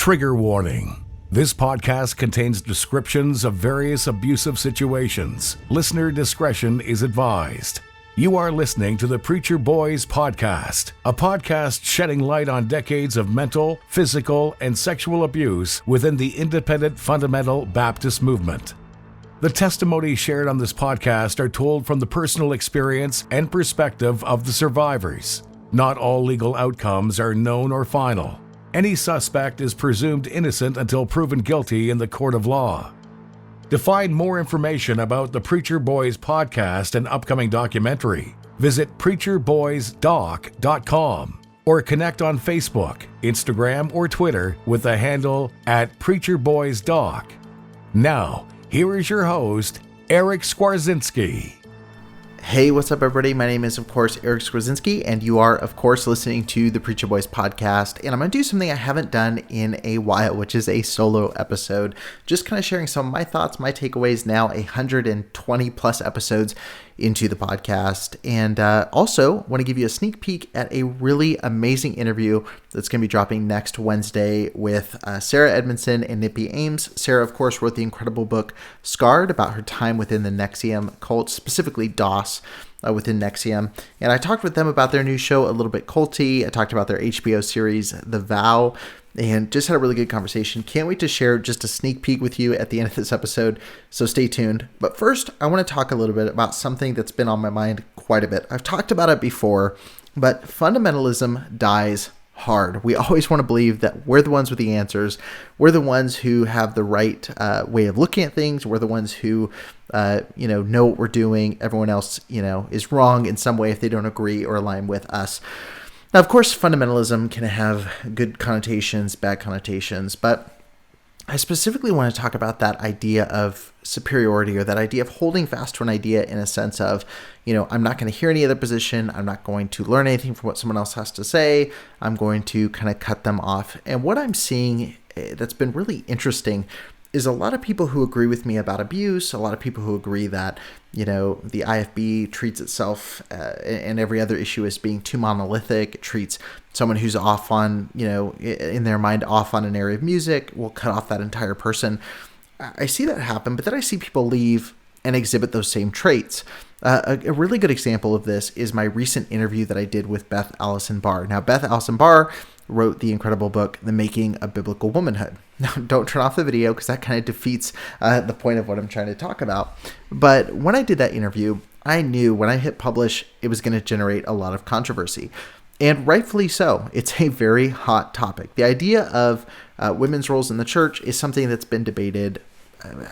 Trigger warning. This podcast contains descriptions of various abusive situations. Listener discretion is advised. You are listening to the Preacher Boys Podcast, a podcast shedding light on decades of mental, physical, and sexual abuse within the independent fundamental Baptist movement. The testimonies shared on this podcast are told from the personal experience and perspective of the survivors. Not all legal outcomes are known or final. Any suspect is presumed innocent until proven guilty in the court of law. To find more information about the Preacher Boys podcast and upcoming documentary, visit preacherboysdoc.com or connect on Facebook, Instagram, or Twitter with the handle @preacherboysdoc. Now, here is your host, Eric Skwarczynski. Hey, what's up, everybody? My name is, of course, Eric Skwarczynski, and you are, of course, listening to the Preacher Boys podcast. And I'm going to do something I haven't done in a while, which is a solo episode. Just kind of sharing some of my thoughts, my takeaways, now 120 plus episodes into the podcast. And also want to give you a sneak peek at a really amazing interview that's going to be dropping next Wednesday with Sarah Edmondson and Nippy Ames. Sarah, of course, wrote the incredible book Scarred, about her time within the NXIVM cult, specifically DOS within NXIVM. And I talked with them about their new show, A Little Bit Culty. I talked about their HBO series, The Vow, and just had a really good conversation. Can't wait to share just a sneak peek with you at the end of this episode, so stay tuned. But first, I want to talk a little bit about something that's been on my mind quite a bit. I've talked about it before, but fundamentalism dies hard. We always want to believe that we're the ones with the answers. We're the ones who have the right way of looking at things. We're the ones who, know what we're doing. Everyone else, is wrong in some way if they don't agree or align with us. Now, of course, fundamentalism can have good connotations, bad connotations, but I specifically want to talk about that idea of superiority, or that idea of holding fast to an idea in a sense of, I'm not going to hear any other position. I'm not going to learn anything from what someone else has to say. I'm going to kind of cut them off. And what I'm seeing that's been really interesting is a lot of people who agree with me about abuse, a lot of people who agree that, the IFB treats itself and every other issue as being too monolithic. It treats someone who's off on, in their mind, off on an area of music, will cut off that entire person. I see that happen, but then I see people leave and exhibit those same traits. A really good example of this is my recent interview that I did with Beth Allison Barr. Now, Beth Allison Barr wrote the incredible book, The Making of Biblical Womanhood. Now, don't turn off the video because that kind of defeats the point of what I'm trying to talk about. But when I did that interview, I knew when I hit publish, it was going to generate a lot of controversy. And rightfully so. It's a very hot topic. The idea of women's roles in the church is something that's been debated,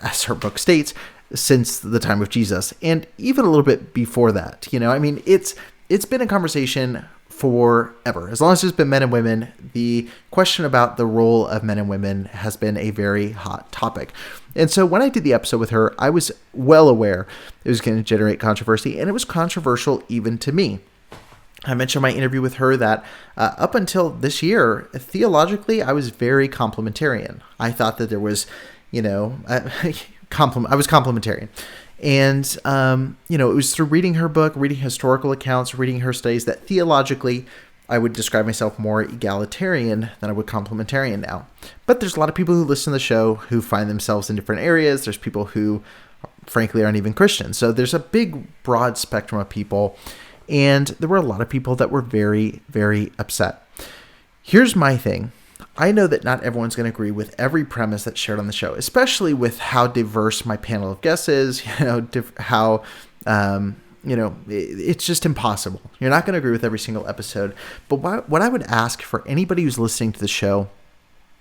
as her book states, since the time of Jesus, and even a little bit before that. It's been a conversation forever. As long as there's been men and women, the question about the role of men and women has been a very hot topic. And so when I did the episode with her, I was well aware it was going to generate controversy, and it was controversial even to me. I mentioned in my interview with her that up until this year, theologically, I was very complementarian. I thought that there was, I was complementarian. And, it was through reading her book, reading historical accounts, reading her studies, that theologically I would describe myself more egalitarian than I would complementarian now. But there's a lot of people who listen to the show who find themselves in different areas. There's people who, frankly, aren't even Christians. So there's a big, broad spectrum of people. And there were a lot of people that were very, very upset. Here's my thing. I know that not everyone's going to agree with every premise that's shared on the show, especially with how diverse my panel of guests is, it's just impossible. You're not going to agree with every single episode. But what I would ask for anybody who's listening to the show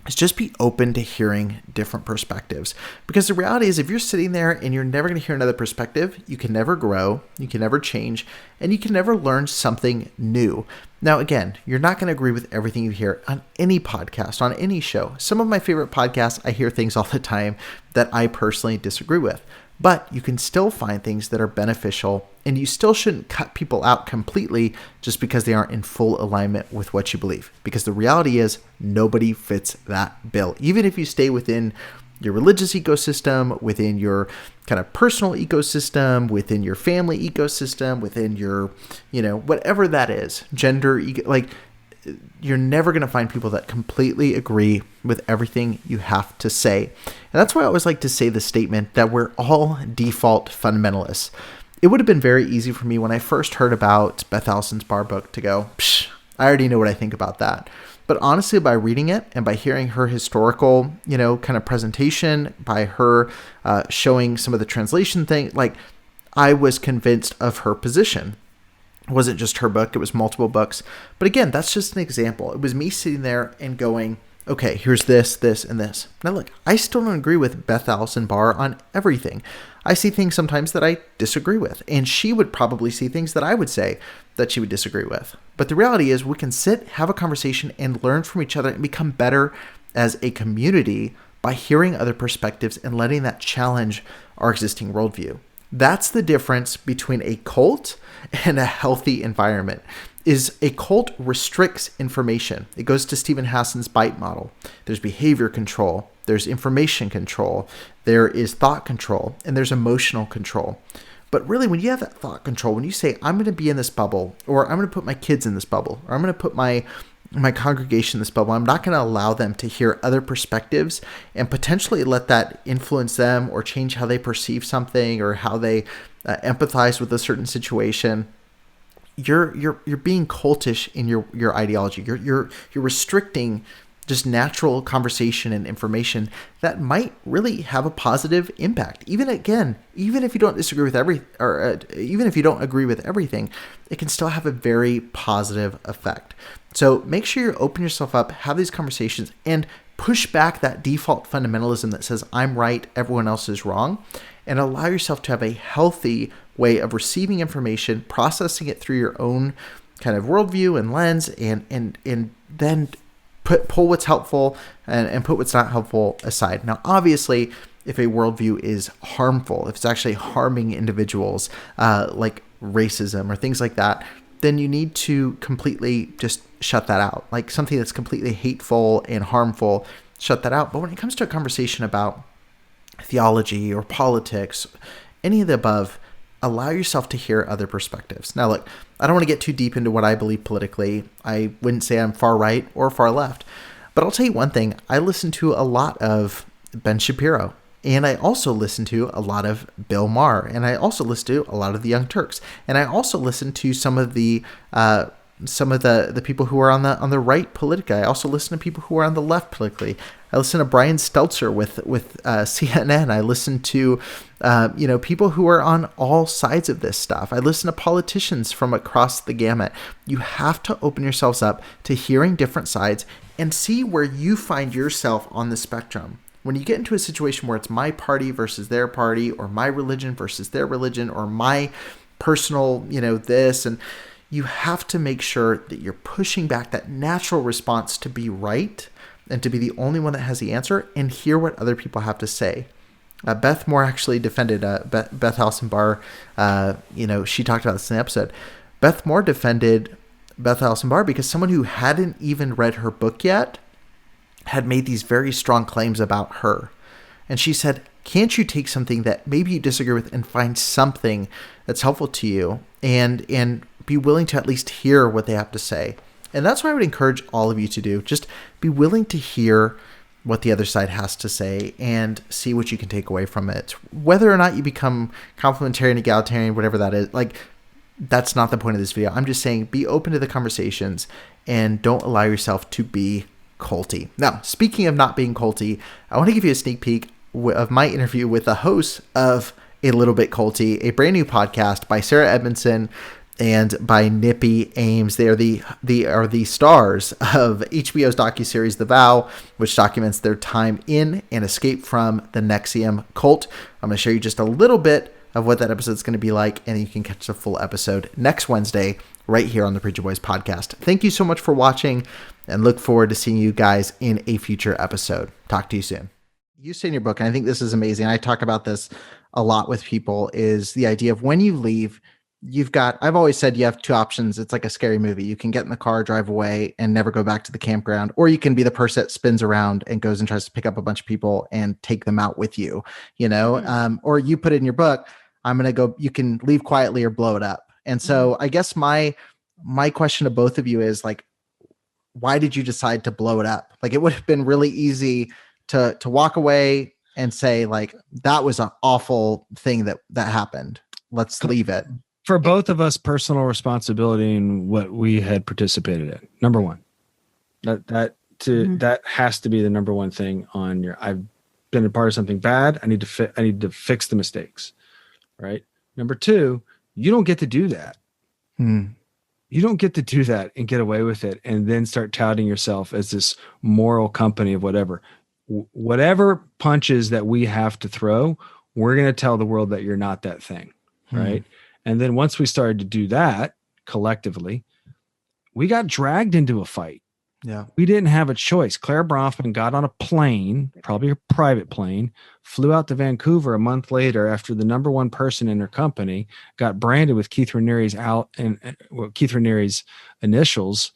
is just be open to hearing different perspectives. Because the reality is, if you're sitting there and you're never going to hear another perspective, you can never grow, you can never change, and you can never learn something new. Now, again, you're not going to agree with everything you hear on any podcast, on any show. Some of my favorite podcasts, I hear things all the time that I personally disagree with. But you can still find things that are beneficial, and you still shouldn't cut people out completely just because they aren't in full alignment with what you believe. Because the reality is, nobody fits that bill. Even if you stay within your religious ecosystem, within your kind of personal ecosystem, within your family ecosystem, within your, whatever that is, gender, you're never going to find people that completely agree with everything you have to say. And that's why I always like to say the statement that we're all default fundamentalists. It would have been very easy for me when I first heard about Beth Allison's Barr book to go, psh, I already know what I think about that. But honestly, by reading it and by hearing her historical, kind of presentation, by her showing some of the translation thing, like I was convinced of her position. It wasn't just her book, it was multiple books. But again, that's just an example. It was me sitting there and going, okay, here's this, this, and this. Now look, I still don't agree with Beth Allison Barr on everything. I see things sometimes that I disagree with, and she would probably see things that I would say that she would disagree with. But the reality is we can sit, have a conversation, and learn from each other and become better as a community by hearing other perspectives and letting that challenge our existing worldview. That's the difference between a cult and a healthy environment. Is a cult restricts information. It goes to Stephen Hassan's BITE model. There's behavior control, there's information control, there is thought control, and there's emotional control. But really, when you have that thought control, when you say, I'm going to be in this bubble, or I'm going to put my kids in this bubble, or I'm going to put my congregation in this bubble, I'm not going to allow them to hear other perspectives and potentially let that influence them or change how they perceive something or how they empathize with a certain situation. You're being cultish in your ideology. You're restricting just natural conversation and information that might really have a positive impact. Even if you don't disagree with even if you don't agree with everything, it can still have a very positive effect. So make sure you open yourself up, have these conversations, and push back that default fundamentalism that says I'm right, everyone else is wrong, and allow yourself to have a healthy way of receiving information, processing it through your own kind of worldview and lens, and then pull what's helpful and put what's not helpful aside. Now, obviously, if a worldview is harmful, if it's actually harming individuals, like racism or things like that, then you need to completely just shut that out. Like something that's completely hateful and harmful, shut that out. But when it comes to a conversation about theology or politics, any of the above, allow yourself to hear other perspectives. Now, look, I don't want to get too deep into what I believe politically. I wouldn't say I'm far right or far left. But I'll tell you one thing. I listen to a lot of Ben Shapiro. And I also listen to a lot of Bill Maher. And I also listen to a lot of the Young Turks. And I also listen to some of the people who are on the right politically. I also listen to people who are on the left politically. I listen to Brian Stelter with CNN. I listen to people who are on all sides of this stuff. I listen to politicians from across the gamut. You have to open yourselves up to hearing different sides and see where you find yourself on the spectrum. When you get into a situation where it's my party versus their party, or my religion versus their religion, or my personal, this, and you have to make sure that you're pushing back that natural response to be right and to be the only one that has the answer and hear what other people have to say. Beth Moore actually defended Beth Allison Barr. She talked about this in the episode. Beth Moore defended Beth Allison Barr because someone who hadn't even read her book yet had made these very strong claims about her. And she said, can't you take something that maybe you disagree with and find something that's helpful to you and be willing to at least hear what they have to say? And that's what I would encourage all of you to do. Just be willing to hear what the other side has to say and see what you can take away from it. Whether or not you become complementarian, egalitarian, whatever that is, that's not the point of this video. I'm just saying be open to the conversations and don't allow yourself to be culty. Now, speaking of not being culty, I want to give you a sneak peek of my interview with the host of A Little Bit Culty, a brand new podcast by Sarah Edmondson and by Nippy, Ames. They are the stars of HBO's docuseries The Vow, which documents their time in and escape from the NXIVM cult. I'm going to show you just a little bit of what that episode is going to be like, and you can catch the full episode next Wednesday right here on the Preacher Boys podcast. Thank you so much for watching, and look forward to seeing you guys in a future episode. Talk to you soon. You say in your book, and I think this is amazing, I talk about this a lot with people, is the idea of when you leave, I've always said you have two options. It's like a scary movie. You can get in the car, drive away, and never go back to the campground, or you can be the person that spins around and goes and tries to pick up a bunch of people and take them out with you, or you put it in your book, I'm going to go, you can leave quietly or blow it up. And so I guess my question to both of you is why did you decide to blow it up? Like, it would have been really easy to walk away and say, like, that was an awful thing that happened. Let's leave it. For both of us, personal responsibility in what we had participated in. Number one, that has to be the number one thing on your. I've been a part of something bad. I need to fix the mistakes. Right. Number two, you don't get to do that. You don't get to do that and get away with it, and then start touting yourself as this moral company of whatever. Whatever punches that we have to throw, we're going to tell the world that you're not that thing. Right. And then once we started to do that collectively, we got dragged into a fight. Yeah. We didn't have a choice. Claire Bronfman got on a plane, probably a private plane, flew out to Vancouver a month later after the number one person in her company got branded with Keith Raniere's initials.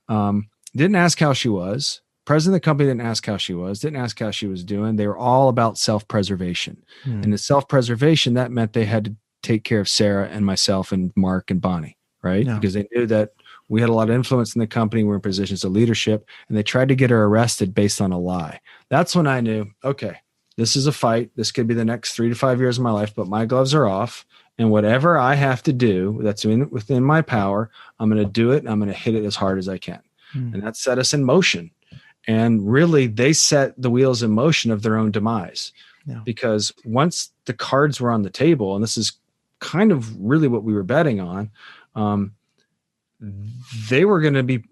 Didn't ask how she was. President of the company didn't ask how she was, didn't ask how she was doing. They were all about self-preservation. And the self-preservation, that meant they had to take care of Sarah and myself and Mark and Bonnie, right? Yeah. Because they knew that we had a lot of influence in the company. We were in positions of leadership, and they tried to get her arrested based on a lie. That's when I knew, okay, this is a fight. This could be the next 3 to 5 years of my life, but my gloves are off. And whatever I have to do that's within my power, I'm going to do it. And I'm going to hit it as hard as I can. And that set us in motion. And really, they set the wheels in motion of their own demise. Yeah. Because once the cards were on the table, and this is kind of really what we were betting on, they were going to be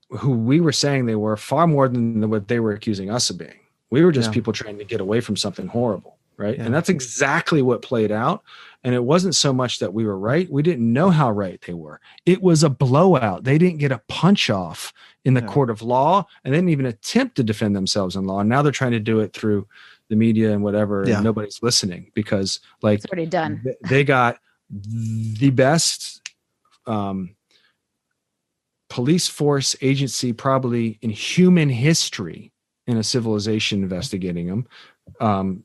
who we were saying they were, far more than what they were accusing us of being. We were just people trying to get away from something horrible, right? Yeah. And that's exactly what played out. And it wasn't so much that we were right. We didn't know how right they were. It was a blowout. They didn't get a punch off in the court of law, and they didn't even attempt to defend themselves in law. And now they're trying to do it through the media and whatever, and nobody's listening because, like, it's already done. They got the best police force agency probably in human history in a civilization investigating them,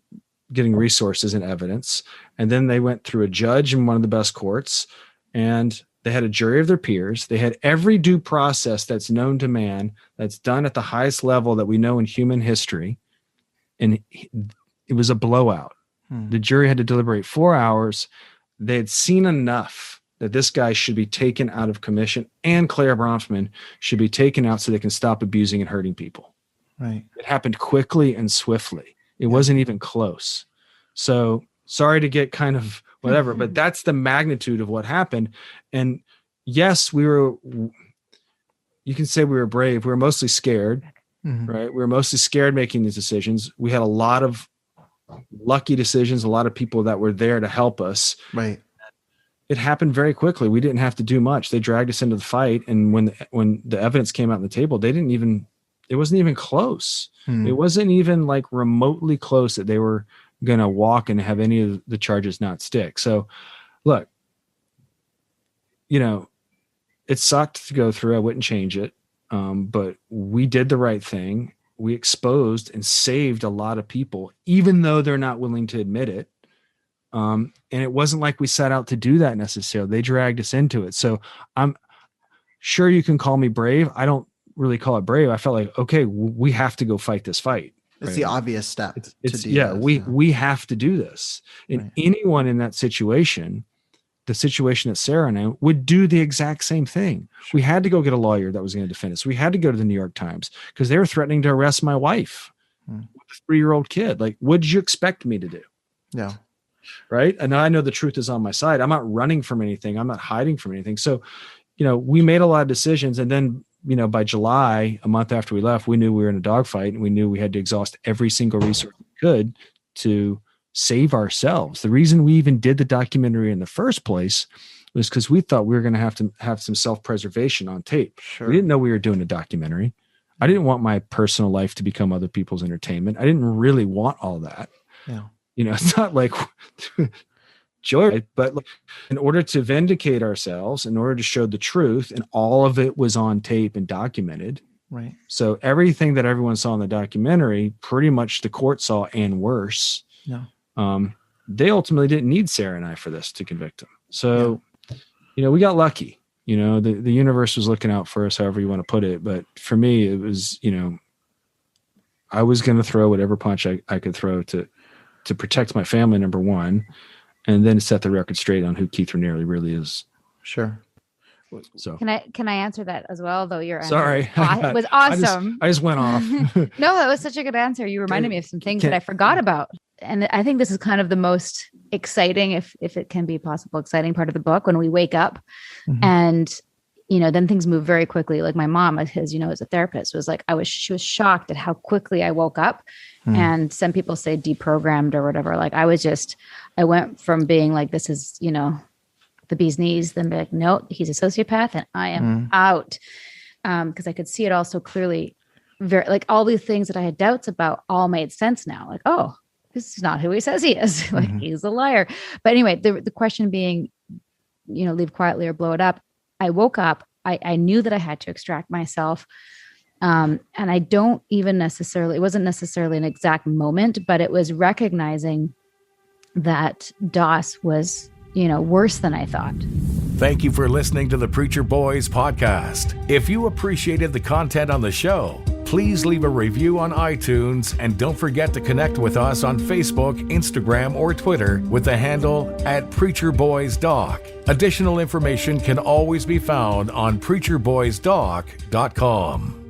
getting resources and evidence. And then they went through a judge in one of the best courts, and they had a jury of their peers. They had every due process that's known to man, that's done at the highest level that we know in human history. And it was a blowout. The jury had to deliberate 4 hours. They had seen enough that this guy should be taken out of commission, and Claire Bronfman should be taken out so they can stop abusing and hurting people. Right. It happened quickly and swiftly. It wasn't even close. So sorry to get kind of whatever, but that's the magnitude of what happened. And yes, you can say we were brave. We were mostly scared, right? We were mostly scared making these decisions. We had a lot of lucky decisions, a lot of people that were there to help us. Right. It happened very quickly. We didn't have to do much. They dragged us into the fight. And when the evidence came out on the table, it wasn't even close. It wasn't even like remotely close that they were going to walk and have any of the charges not stick. So look, it sucked to go through. I wouldn't change it. But we did the right thing. We exposed and saved a lot of people, even though they're not willing to admit it. And it wasn't like we set out to do that necessarily. They dragged us into it. So I'm sure you can call me brave. I don't really call it brave. I felt like, okay, we have to go fight this fight. It's the obvious step. We have to do this. And anyone in that situation, the situation that Sarah and I would do the exact same thing. We had to go get a lawyer that was going to defend us. We had to go to the New York Times because they were threatening to arrest my wife with a 3-year-old kid. Like, what did you expect me to do? Yeah. Right. And I know the truth is on my side. I'm not running from anything. I'm not hiding from anything. So, we made a lot of decisions. And then, by July, a month after we left, we knew we were in a dogfight, and we knew we had to exhaust every single resource we could to save ourselves. The reason we even did the documentary in the first place was because we thought we were going to have some self-preservation on tape. Sure. We didn't know we were doing a documentary. I didn't want my personal life to become other people's entertainment. I didn't really want all that. Yeah. It's not like joy, but in order to vindicate ourselves, in order to show the truth, and all of it was on tape and documented. Right. So everything that everyone saw in the documentary, pretty much the court saw and worse. Yeah. They ultimately didn't need Sarah and I for this to convict him. So, we got lucky. The universe was looking out for us, however you want to put it. But for me, it was, I was going to throw whatever punch I could throw to protect my family, number one, and then set the record straight on who Keith Raniere really is. Sure. So can I answer that as well? Though your answer sorry, was awesome. I just went off. No, that was such a good answer. You reminded me of some things that I forgot about. And I think this is kind of the most exciting, if it can be possible, exciting part of the book, when we wake up and, then things move very quickly. Like my mom, as a therapist, was like, she was shocked at how quickly I woke up. And some people say deprogrammed or whatever. Like I went from being like, this is, the bee's knees, then be like, no, he's a sociopath and I am out. Because I could see it all so clearly. Very, like all these things that I had doubts about all made sense now. Like, oh, this is not who he says he is. Like he's a liar. But anyway, the question being, leave quietly or blow it up. I woke up. I knew that I had to extract myself. And I don't even it wasn't necessarily an exact moment, but it was recognizing that DOS was, worse than I thought. Thank you for listening to the Preacher Boys podcast. If you appreciated the content on the show, please leave a review on iTunes and don't forget to connect with us on Facebook, Instagram, or Twitter with the handle @PreacherBoysDoc. Additional information can always be found on PreacherBoysDoc.com.